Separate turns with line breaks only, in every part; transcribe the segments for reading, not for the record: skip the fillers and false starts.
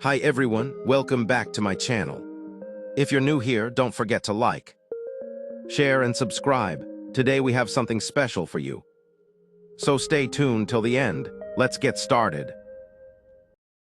Hi everyone, welcome back to my channel. If you're new here, don't forget to like, share and subscribe. Today we have something special for you. So stay tuned till the end. Let's get started.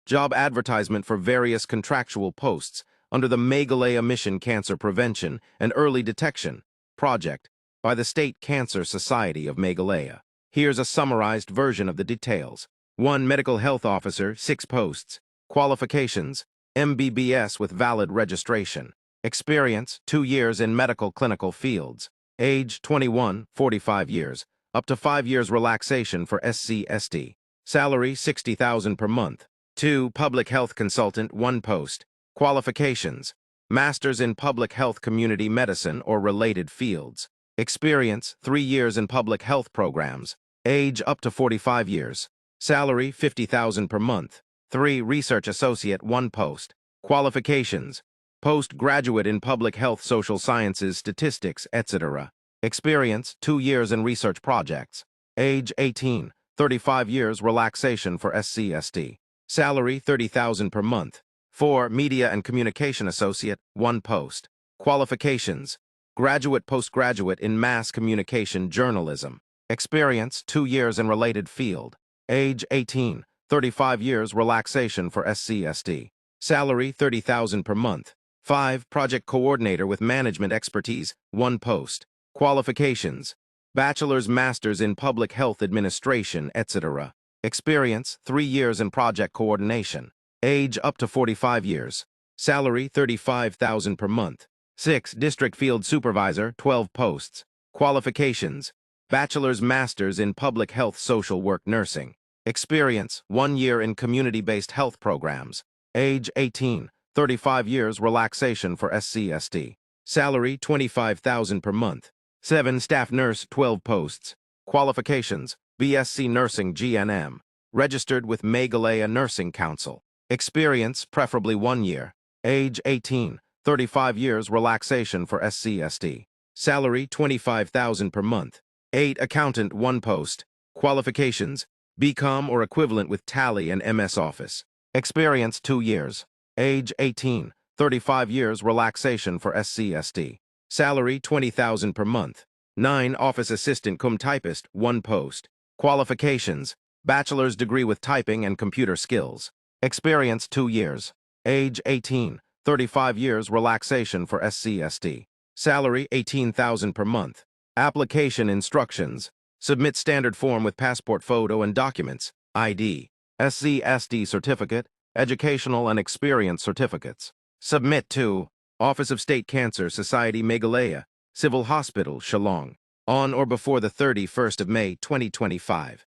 Job advertisement for various contractual posts under the Meghalaya Mission Cancer Prevention and Early Detection project by the State Cancer Society of Meghalaya. Here's a summarized version of the details. 1. Medical Health Officer, 6 posts. Qualifications: MBBS with valid registration. Experience: 2 years in medical clinical fields. Age: 21, 45 years. Up to 5 years relaxation for SC/ST. Salary: 60,000 per month. 2. Public Health Consultant, 1 post. Qualifications: Masters in Public Health Community Medicine or related fields. Experience: 3 years in public health programs. Age: up to 45 years. Salary: 50,000 per month. 3. Research Associate, 1 post. Qualifications: Postgraduate in Public Health, Social Sciences, Statistics, etc. Experience: 2 years in research projects. Age: 18, 35 years relaxation for SC/ST. Salary: 30,000 per month. 4. Media and Communication Associate, 1 post. Qualifications: Graduate, Postgraduate in Mass Communication Journalism. Experience: 2 years in related field. Age: 18, 35 years relaxation for SC/ST. Salary: 30,000 per month. 5. Project Coordinator with Management Expertise, 1 post. Qualifications: Bachelor's, Master's in Public Health Administration, etc. Experience: 3 years in project coordination. Age: up to 45 years. Salary: 35,000 per month. 6. District Field Supervisor, 12 posts. Qualifications: Bachelor's, Master's in Public Health Social Work Nursing. Experience: 1 year in community-based health programs. Age: 18, 35 years relaxation for SC/ST. Salary: 25,000 per month. 7. Staff Nurse, 12 posts. Qualifications: BSc Nursing GNM. Registered with Meghalaya Nursing Council. Experience: preferably 1 year. Age: 18, 35 years relaxation for SC/ST. Salary: 25,000 per month. 8. Accountant, 1 post. Qualifications: BCom or equivalent with Tally and MS Office. Experience: 2 years. Age: 18, 35 years relaxation for SC/ST. Salary: 20,000 per month. 9. Office Assistant cum Typist, 1 post. Qualifications: Bachelor's degree with typing and computer skills. Experience: 2 years. Age: 18, 35 years relaxation for SC/ST. Salary: 18,000 per month. Application instructions: Submit standard form with passport photo and documents, ID, SC/ST certificate, educational and experience certificates. Submit to Office of State Cancer Society, Meghalaya, Civil Hospital, Shillong, on or before the 31st of May 2025.